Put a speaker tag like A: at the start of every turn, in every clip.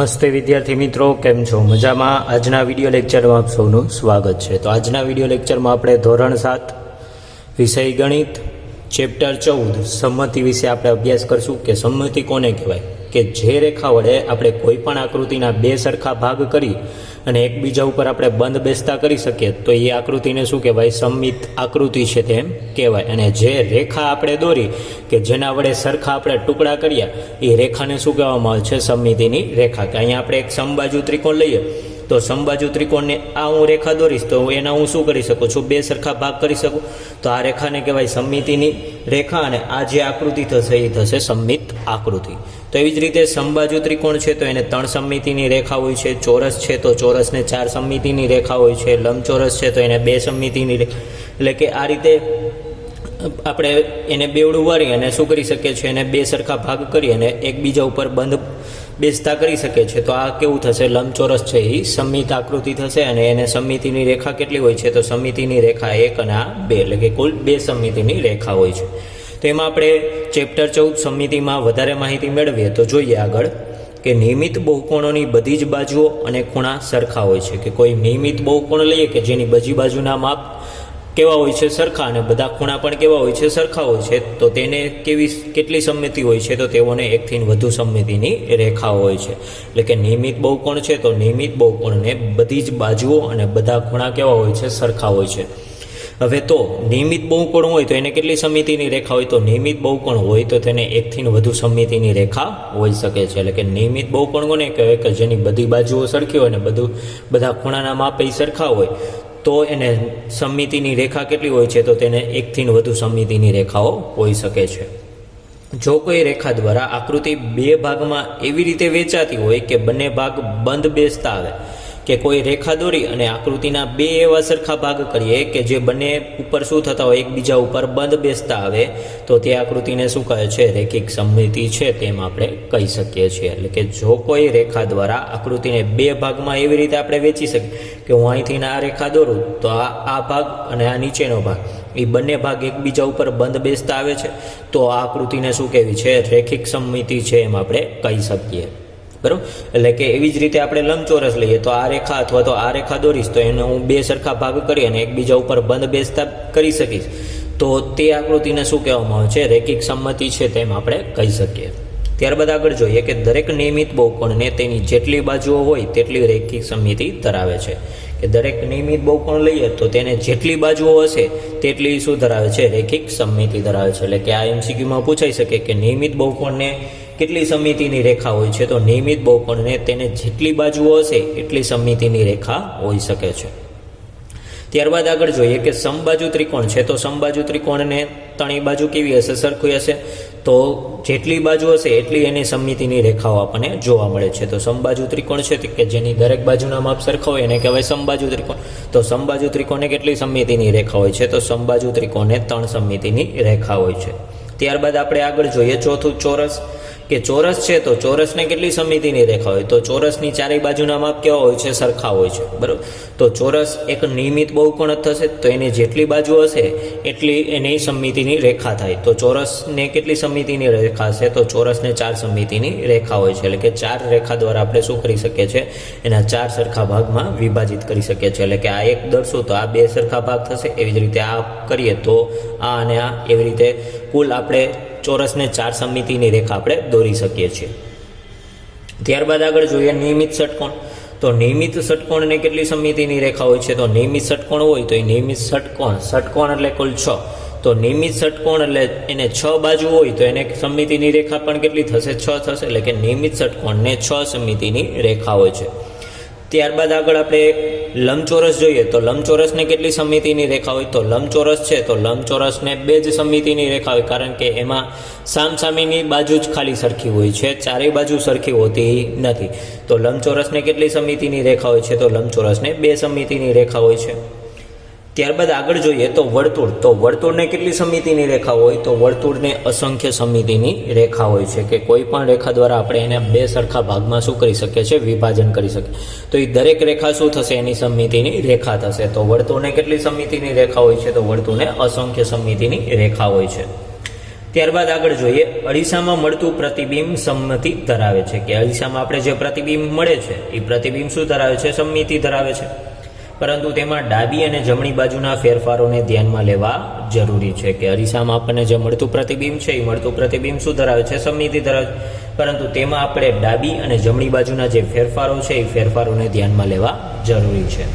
A: નમસ્તે વિદ્યાર્થી મિત્રો, કેમ છો? મજામાં? આજના વિડીયો લેક્ચરમાં આપ સૌનું સ્વાગત છે। તો આજના વિડીયો લેક્ચરમાં આપણે ધોરણ 7 વિષય ગણિત ચેપ્ટર 14 સંમતિ વિશે આપણે અભ્યાસ કરશું કે સંમતિ કોને કહેવાય કે જે રેખા વડે આપણે કોઈ પણ આકૃતિના બે સરખા ભાગ કરી અને એકબીજા ઉપર આપણે બંધ બેસતા કરી શકીએ તો એ આકૃતિને શું કહેવાય? સમમિત આકૃતિ છે તેમ કહેવાય। અને જે રેખા આપણે દોરી કે જેના વડે સરખા આપણે ટુકડા કર્યા એ રેખાને શું કહેવામાં આવે છે? સમમિતિની રેખા। કે અહીંયા આપણે એક સમબાજુ ત્રિકોણ લઈએ તો સમબાજુ ત્રિકોણને આ હું રેખા દોરીશ તો એના હું શું કરી શકું છું? બે સરખા ભાગ કરી શકું। તો આ રેખાને કહેવાય સમમિતિની રેખા અને આ જે આકૃતિ થશે એ થશે સમમિત આકૃતિ। તો એવી જ રીતે સમબાજુ ત્રિકોણ છે તો એને 3 સમમિતિની રેખા હોય છે, ચોરસ છે તો ચોરસને 4 સમમિતિની રેખા હોય છે, લંબચોરસ છે તો એને 2 સમમિતિની રેખા, એટલે કે આ રીતે આપણે એને બેવડું વાળી અને શું કરી શકીએ છીએ? એને બે સરખા ભાગ કરી અને એકબીજા ઉપર બંધ બેસતા કરી શકે છે। તો આ કેવું થશે? લંબચોરસ છે એ સમમિત આકૃતિ થશે અને એને સમમિતિની રેખા કેટલી હોય છે? તો સમમિતિની રેખા 1 અને આ 2, એટલે કે કુલ 2 સમમિતિની રેખા હોય છે। તો એમાં આપણે ચેપ્ટર 14 સમમિતિમાં વધારે માહિતી મેળવીએ તો જોઈએ આગળ કે નિયમિત બહુકોણોની બધી જ બાજુઓ અને ખૂણા સરખા હોય છે। કે કોઈ નિયમિત બહુકોણ લઈએ કે જેની બધી બાજુના માપ કેવા હોય છે? સરખા, અને બધા ખૂણા પણ કેવા હોય છે? સરખા હોય છે। તો તેને કેટલી સમમિતિ હોય છે? તો તેઓને 1 થી વધુ સમમિતિની રેખાઓ હોય છે। એટલે કે નિયમિત બહુકોણ છે તો નિયમિત બહુકોણને બધી જ બાજુઓ અને બધા ખૂણા કેવા હોય છે? સરખા હોય છે। હવે તો નિયમિત બહુકોણ હોય તો એને કેટલી સમમિતિની રેખા હોય? તો નિયમિત બહુકોણ હોય તો તેને 1 થી વધુ સમમિતિની રેખા હોઈ શકે છે। એટલે કે નિયમિત બહુકોણ કોને કહેવાય? કે જેની બધી બાજુઓ સરખી હોય અને બધા ખૂણાના માપ એ સરખા હોય તો એને સમમિતિની રેખા કેટલી હોય છે? તો તેને 1 થી વધુ સમમિતિની રેખાઓ હોઈ શકે છે। જો કોઈ રેખા દ્વારા આકૃતિ બે ભાગમાં એવી રીતે વેચાતી હોય કે બંને ભાગ બંધ બેસતા આવે, કે કોઈ રેખા દોરી અને આકૃતિના બે એવા સરખા ભાગ કરીએ કે જે બંને ઉપર શું થતા હોય? એકબીજા ઉપર બંધ બેસતા આવે તો તે આકૃતિને શું કહે છે? રેખિક સમમિતિ છે તેમ આપણે કહી શકીએ છીએ। એટલે કે જો કોઈ રેખા દ્વારા આકૃતિને બે ભાગમાં એવી રીતે આપણે વેચી શકીએ કે હું અહીંથી આ રેખા દોરું તો આ ભાગ અને આ નીચેનો ભાગ એ બંને ભાગ એકબીજા ઉપર બંધ બેસતા આવે છે તો આ આકૃતિને શું કહેવી છે? રેખિક સમમિતિ છે એમ આપણે કહી શકીએ, બરાબર। એટલે કે એવી જ રીતે આપણે લંબચોરસ લઈએ તો આ રેખા અથવા તો આ રેખા દોરીશ તો એને હું બે સરખા ભાગ કરી અને એકબીજા ઉપર બંધ બેસતા કરી શકીશ તો તે આકૃતિને શું કહેવામાં આવે છે? રેખિક સમમિતિ છે તેમ આપણે કહી શકીએ। ત્યારબાદ આગળ જોઈએ કે દરેક નિયમિત બહુકોણને તેની જેટલી બાજુઓ હોય તેટલી રેખિક સમમિતિ ધરાવે છે। કે દરેક નિયમિત બહુકોણ લઈએ તો તેને જેટલી બાજુઓ હશે તેટલી શું ધરાવે છે? રેખિક સમમિતિ ધરાવે છે। એટલે કે આ MCQમાં પૂછાઈ શકે કે નિયમિત બહુકોણને કેટલી સમમિતિની રેખા હોય છે? તો નિયમિત બહુકોણને તેને જેટલી બાજુઓ હશે એટલી સમમિતિની રેખા હોઈ શકે છે। ત્યારબાદ આગળ જોઈએ કે સમબાજુ ત્રિકોણ છે તો સમબાજુ ત્રિકોણને ત્રણેય બાજુ કેવી હશે? સરખી હશે। તો જેટલી બાજુ હશે એટલી એની સમમિતિની રેખાઓ આપણને જોવા મળે છે। તો સમબાજુ ત્રિકોણ છે કે જેની દરેક બાજુના માપ સરખા હોય એને કહેવાય સમબાજુ ત્રિકોણ। તો સમબાજુ ત્રિકોણને કેટલી સમમિતિની રેખા હોય છે? તો સમબાજુ ત્રિકોણને 3 સમમિતિની રેખા હોય છે। ત્યારબાદ આપણે આગળ જોઈએ ચોથું ચોરસ, કે ચોરસ છે તો ચોરસને કેટલી સમમિતિની રેખા હોય? તો ચોરસની ચારેય બાજુના માપ કેવા હોય છે? સરખા હોય છે, બરાબર। તો ચોરસ એક નિયમિત બહુકોણ જ થશે તો એની જેટલી બાજુ હશે એટલી એની સમમિતિની રેખા થાય। તો ચોરસને કેટલી સમમિતિની રેખા હશે? તો ચોરસને 4 સમમિતિની રેખા હોય છે। એટલે કે 4 રેખા દ્વારા આપણે શું કરી શકીએ છીએ? એના 4 સરખા ભાગમાં વિભાજિત કરી શકીએ છીએ। એટલે કે આ એક દર્શો તો આ 2 સરખા ભાગ થશે, એવી જ રીતે આ કરીએ તો આ અને આ, એવી રીતે કુલ આપણે ચોરસને 4 સમમિતિની રેખા આપણે દોરી શકીએ છીએ। ત્યારબાદ આગળ જોઈએ નિયમિત ષટકોણ, તો નિયમિત ષટકોણને કેટલી સમમિતિની રેખા હોય છે? તો નિયમિત ષટકોણ હોય તો એ નિયમિત ષટકોણ એટલે કુલ 6, તો નિયમિત ષટકોણ એટલે એને 6 બાજુ હોય તો એને સમમિતિની રેખા પણ કેટલી થશે? 6 થશે। એટલે કે નિયમિત ષટકોણને 6 સમમિતિની રેખા હોય છે। ત્યારબાદ આગળ આપણે લંબચોરસ જોઈએ તો લંબચોરસને કેટલી સમમિતિની રેખા હોય? તો લંબચોરસ છે તો લંબચોરસને 2 જ સમમિતિની રેખા હોય, કારણ કે એમાં સામસામેની બાજુ જ ખાલી સરખી હોય છે, ચારેય બાજુ સરખી હોતી નથી। તો લંબચોરસને કેટલી સમમિતિની રેખા હોય છે? તો લંબચોરસને 2 સમમિતિની રેખા હોય છે। ત્યારબાદ આગળ જોઈએ તો વર્તુળ, તો વર્તુળને કેટલી સમમિતિની રેખા હોય? તો વર્તુળને અસંખ્ય સમમિતિની રેખા હોય છે। કે કોઈ પણ રેખા દ્વારા આપણે એને 2 સરખા ભાગમાં શું કરી શકીએ છીએ? વિભાજન કરી શકીએ। તો એ દરેક રેખા શું થશે? એની સમમિતિની રેખા થશે। તો વર્તુળને કેટલી સમમિતિની રેખા હોય છે? તો વર્તુળને અસંખ્ય સમમિતિની રેખા હોય છે। ત્યારબાદ આગળ જોઈએ, અરીસામાં મળતું પ્રતિબિંબ સંમતિ ધરાવે છે, કે અરીસામાં આપણે જે પ્રતિબિંબ મળે છે એ પ્રતિબિંબ શું ધરાવે છે? સંમિતિ ધરાવે છે. પરંતુ તેમાં ડાબી અને જમણી બાજુના ફેરફારોને ધ્યાનમાં લેવા જરૂરી છે, કે અરીસામાં આપણને જે મળતું પ્રતિબિંબ છે એ મળતું પ્રતિબિંબ શું ધરાવે છે? સંમિતિ ધરાવે છે. પરંતુ તેમાં આપણે ડાબી અને જમણી બાજુના જે ફેરફારો છે એ ફેરફારોને ધ્યાનમાં લેવા જરૂરી છે.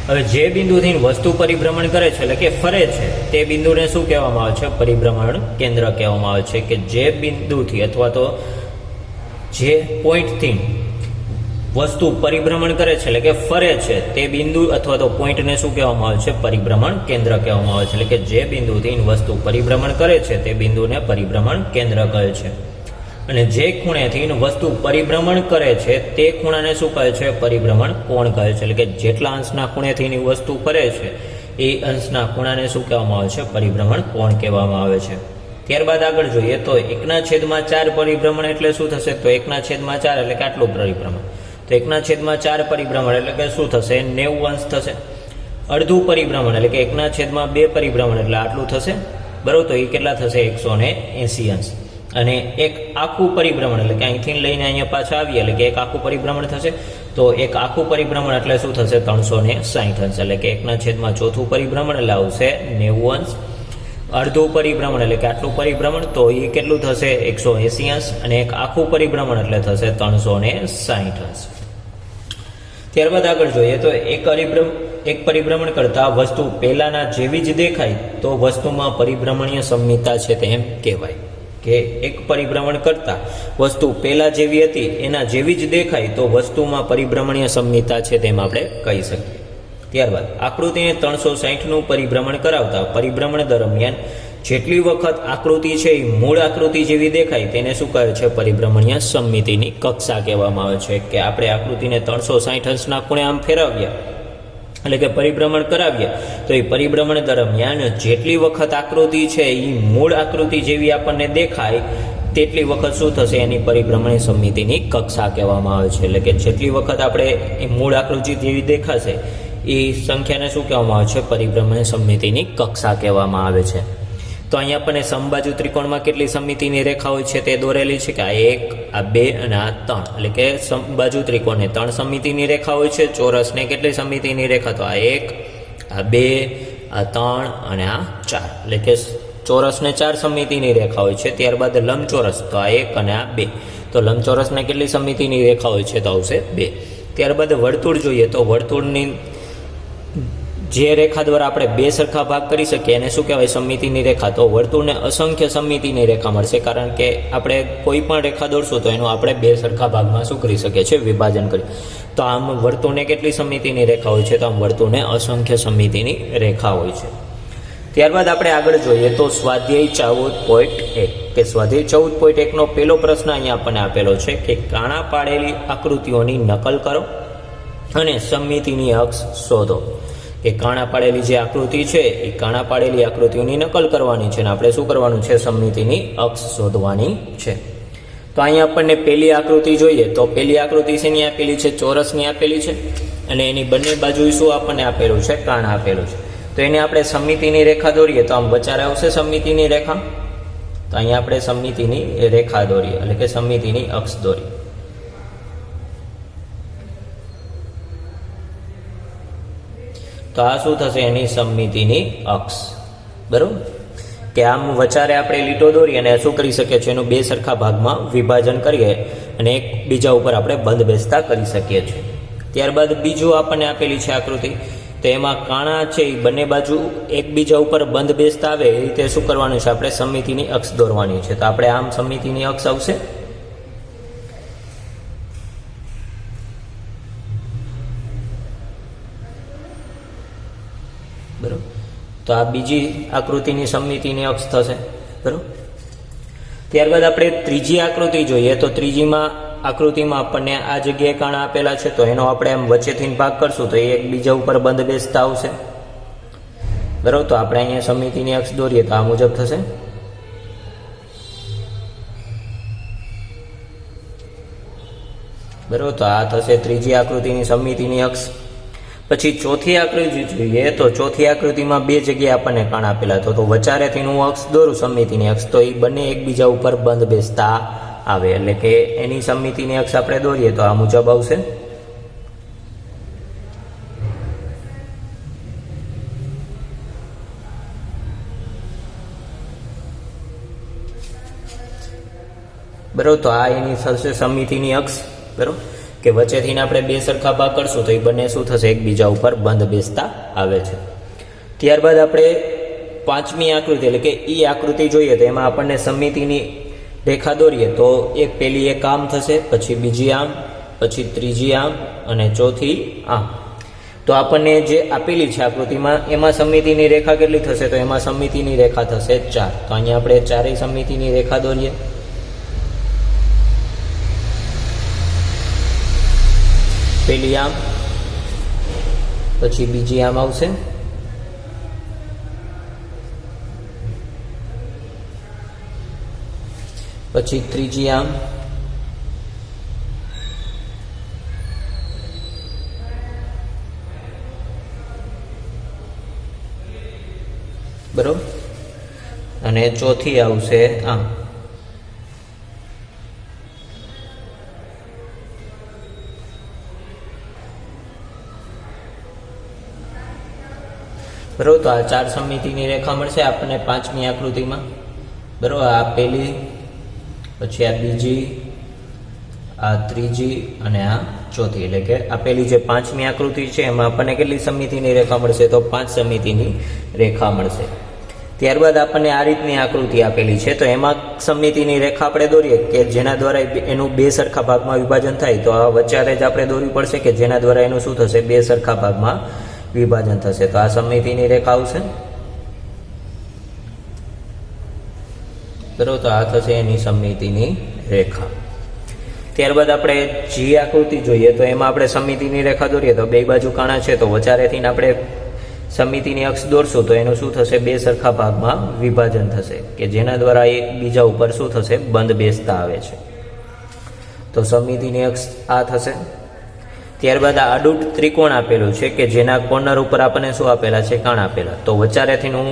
A: હવે જે બિંદુથી વસ્તુ પરિભ્રમણ કરે છે એટલે કે ફરે છે તે બિંદુને શું કહેવામાં આવે છે? પરિભ્રમણ કેન્દ્ર કહેવામાં આવે છે, કે જે બિંદુથી અથવા તો જે પોઈન્ટથી વસ્તુ પરિભ્રમણ કરે છે એટલે કે ફરે છે તે બિંદુ અથવા તો પોઈન્ટને શું કહેવામાં આવે છે? પરિભ્રમણ કેન્દ્ર કહેવામાં આવે છે. એટલે કે જે બિંદુથી વસ્તુ પરિભ્રમણ કરે છે તે બિંદુને પરિભ્રમણ કેન્દ્ર કહે છે. અને જે ખૂણેથી વસ્તુ પરિભ્રમણ કરે છે તે ખૂણાને શું કહે છે? પરિભ્રમણ કોણ કહે છે. એટલે કે જેટલા અંશના ખૂણેથી વસ્તુ ફરે છે એ અંશના ખૂણાને શું કહેવામાં આવે છે? પરિભ્રમણ કોણ કહેવામાં આવે છે. ત્યારબાદ આગળ જોઈએ તો 1/4 પરિભ્રમણ એટલે શું થશે? તો 1/4 એટલે કે આટલું પરિભ્રમણ. તો 1/4 પરિભ્રમણ એટલે કે શું થશે? 90 અંશ થશે. અડધું પરિભ્રમણ એટલે કે 1/2 પરિભ્રમણ એટલે આટલું થશે, બરાબર. તો એ કેટલા થશે? 180 અંશ. અને એક આખું પરિભ્રમણ એટલે કે અહીંથી લઈને અહીંયા પાછા આવીએ એટલે કે એક આખું પરિભ્રમણ થશે. તો એક આખું પરિભ્રમણ એટલે શું થશે? 360 અંશ. એટલે કે 1/4 પરિભ્રમણ એટલે આવશે 90 અંશ. અડધું પરિભ્રમણ એટલે કે આટલું પરિભ્રમણ, તો એ કેટલું થશે? 180 અંશ. અને એક આખું પરિભ્રમણ એટલે થશે 360 અંશ. ત્યારબાદ આગળ જોઈએ તો એક પરિભ્રમણ કરતા વસ્તુ પહેલાના જેવી જ દેખાય તો વસ્તુમાં પરિભ્રમણીય સંમિતા છે તેમ કહેવાય. કે એક પરિભ્રમણ કરતા વસ્તુ પહેલા જેવી હતી એના જેવી જ દેખાય તો વસ્તુમાં પરિભ્રમણીય સંમિતા છે તેમ આપણે કહી શકીએ. ત્યારબાદ આકૃતિને 360નું પરિભ્રમણ કરાવતા પરિભ્રમણ દરમિયાન જેટલી વખત આકૃતિ છે એ મૂળ આકૃતિ જેવી દેખાય તેને શું કહે છે? પરિભ્રમણીય સંમિતિની કક્ષા કહેવામાં આવે છે. કે આપણે આકૃતિને 360 અંશના ખૂણે આમ ફેરવ્યા એટલે કે પરિભ્રમણ કરાવીએ તો એ પરિભ્રમણ દરમિયાન જેટલી વખત આકૃતિ છે એ મૂળ આકૃતિ જેવી આપણને દેખાય તેટલી વખત શું થશે? એની પરિભ્રમણ સંમિતિની કક્ષા કહેવામાં આવે છે. એટલે કે જેટલી વખત આપણે એ મૂળ આકૃતિ જેવી દેખાશે એ સંખ્યાને શું કહેવામાં આવે છે? પરિભ્રમણ સંમિતિની કક્ષા કહેવામાં આવે છે. તો અહીંયા આપણને સમબાજુ ત્રિકોણમાં કેટલી સંમિતિની રેખા હોય છે તે દોરેલી છે, કે આ 1, આ 2 અને આ 3. એટલે કે સમબાજુ ત્રિકોણને 3 સંમિતિની રેખા હોય છે. ચોરસને કેટલી સંમિતિની રેખા? તો આ 1, આ 2, આ 3 અને આ 4. એટલે કે ચોરસને 4 સંમિતિની રેખા હોય છે. ત્યારબાદ લંબચોરસ, તો આ 1 અને આ 2. તો લંબચોરસને કેટલી સંમિતિની રેખા હોય છે? તો આવશે 2. ત્યારબાદ વર્તુળ જોઈએ તો વર્તુળની જે રેખા દ્વારા આપણે 2 સરખા ભાગ કરી શકીએ એને શું કહેવાય? સંમિતિની રેખા. તો વર્તુળને અસંખ્ય સંમિતિની રેખા મળશે, કારણ કે આપણે કોઈ પણ રેખા દોરશું તો એનું આપણે 2 સરખા ભાગમાં શું કરી શકીએ છીએ? વિભાજન કરી. તો આમ વર્તુળને કેટલી સંમિતિની રેખા હોય છે? તો આમ વર્તુળને અસંખ્ય સંમિતિની રેખા હોય છે. ત્યારબાદ આપણે આગળ જોઈએ તો સ્વાધ્યાય 14.1 કે સ્વાધ્યાય 14.1નો પહેલો પ્રશ્ન અહીંયા આપણને આપેલો છે કે કાણા પાડેલી આકૃતિઓની નકલ કરો અને સંમિતિની અક્ષ શોધો. કે કાણા પાડેલી જે આકૃતિ છે એ કાણા પાડેલી આકૃતિઓની નકલ કરવાની છે અને આપણે શું કરવાનું છે? સંમિતિની અક્ષ શોધવાની છે. તો અહીંયા આપણને પહેલી આકૃતિ જોઈએ તો પહેલી આકૃતિ શેની આપેલી છે? ચોરસની આપેલી છે. અને એની બંને બાજુ શું આપણને આપેલું છે? કાણ આપેલું છે. તો એને આપણે સંમિતિની રેખા દોરીએ તો આમ વચારે આવશે સંમિતિની રેખા. તો અહીંયા આપણે સંમિતિની રેખા દોરીએ એટલે કે સંમિતિની અક્ષ દોરીએ. તો આ શું થશે? એની સંમિતિની અક્ષ, બરોબર. કે આમ વચારે આપણે લીટો દોરી અને શું કરી શકીએ છીએ? એનું 2 સરખા ભાગમાં વિભાજન કરીએ અને એક બીજા ઉપર આપણે બંધ બેસતા કરી શકીએ છીએ. ત્યારબાદ બીજું આપણને આપેલી છે આકૃતિ, તો એમાં કાણા છે એ બંને બાજુ એકબીજા ઉપર બંધ બેસતા આવે એ રીતે શું કરવાનું છે? આપણે સંમિતિની અક્ષ દોરવાની છે. તો આપણે આમ સંમિતિની અક્ષ આવશે. બરોબર. તો આ બીજી આકૃતિની સંમિતિની અક્ષ થશે, બરોબર. ત્યારબાદ આપણે ત્રીજી આકૃતિ જોઈએ તો ત્રીજીમાં આકૃતિમાં આપણને આ જગ્યાએ કાણા આપેલા છે તો એનો આપણે એમ વચ્ચેથી ભાગ કરશું તો એ એકબીજા ઉપર બંધ બેસતા આવશે, બરોબર. તો આપણે અહીંયા સંમિતિની અક્ષ દોરીએ તો આ મુજબ થશે. બરોબર. તો આ થશે ત્રીજી આકૃતિની સંમિતિની અક્ષ. પછી ચોથી આકૃતિ જોઈએ તો ચોથી આકૃતિમાં બે જગ્યાએ આપણને કાણ આપેલા તો વચારેથી હું અક્ષ દોરું સમમિતિની અક્ષ તો એ બંને એકબીજા ઉપર બંધ બેસતા આવે એટલે કે એની સમમિતિની અક્ષ આપણે દોરીએ તો આ મુજબ આવશે. બરોબર, તો આ એની થશે સમમિતિની અક્ષ. બરોબર કે વચ્ચેથી આપણે બે સરખા ભાગ કરશું તો એ બંને શું થશે એકબીજા ઉપર બંધ બેસતા આવે છે. ત્યારબાદ આપણે પાંચમી આકૃતિ એટલે કે ઈ આકૃતિ જોઈએ તો એમાં આપણને સમમિતિની રેખા દોરીએ તો એક પેલી એક આમ થશે, પછી બીજી આમ, પછી ત્રીજી આમ અને ચોથી આમ. તો આપણને જે આપેલી છે આકૃતિમાં એમાં સમમિતિની રેખા કેટલી થશે તો એમાં સમમિતિની રેખા થશે 4. તો અહીંયા આપણે ચારેય સમમિતિની રેખા દોરીએ. પેલી આમ, પછી બીજી આમ આવશે, પછી ત્રીજી આમ, બરોબર, અને ચોથી આવશે આમ. બરોબર, તો આ ચાર સમમિતિની રેખા મળશે આપણને પાંચમી આકૃતિમાં. બરોબર, આ પહેલી, પછી આ બીજી, આ ત્રીજી અને આ ચોથી એટલે કે આ પેલી જે પાંચમી આકૃતિ છે એમાં આપણને કેટલી સમમિતિની રેખા મળશે તો 5 સમમિતિની રેખા મળશે. ત્યારબાદ આપણને આ રીતની આકૃતિ આપેલી છે તો એમાં સમમિતિની રેખા આપણે દોરીએ કે જેના દ્વારા એનું બે સરખા ભાગમાં વિભાજન થાય તો આ વચ્ચારે જ આપણે દોરવી પડશે કે જેના દ્વારા એનું શું થશે બે સરખા ભાગમાં વિભાજન થશે. તો આ સમમિતિની રેખા આવશે. બરોબર, તો આ થશે એની સમમિતિની રેખા. ત્યારબાદ આપણે જી આકૃતિ જોઈએ તો એમાં આપણે સમમિતિની રેખા દોરીએ તો બે બાજુ કાણા છે તો વચારેથી આપણે સમમિતિની અક્ષ દોરશું તો એનું શું થશે બે સરખા ભાગમાં વિભાજન થશે કે જેના દ્વારા એક બીજા ઉપર શું થશે બંધ બેસતા આવે છે. તો સમમિતિની અક્ષ આ થશે. ત્યારબાદ આ આડું ત્રિકોણ આપેલું છે કે જેના કોર્નર ઉપર આપણને શું આપેલા છે કાણ આપેલા તો વચારેથી હું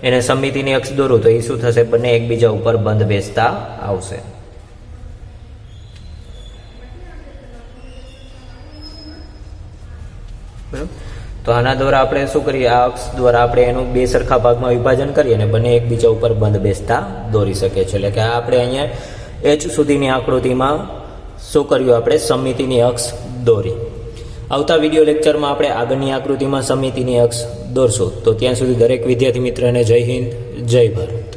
A: એને સમમિતિની અક્ષ દોરું તો એ શું થશે બંને એકબીજા ઉપર બંધ બેસતા આવશે. બરાબર, તો આના દ્વારા આપણે શું કરીએ આ અક્ષ દ્વારા આપણે એનું બે સરખા ભાગમાં વિભાજન કરીએ અને બંને એકબીજા ઉપર બંધ બેસતા દોરી શકીએ છીએ. એટલે કે આપણે અહીંયા એચ સુધીની આકૃતિમાં શું કર્યું આપણે સમમિતિની અક્ષ દોરી. આવતા વિડીયો લેક્ચરમાં આપણે આગળની આકૃતિમાં સમમિતિની અક્ષ દોરશું. તો ત્યાં સુધી દરેક વિદ્યાર્થી મિત્રને જય હિન્દ, જય ભારત.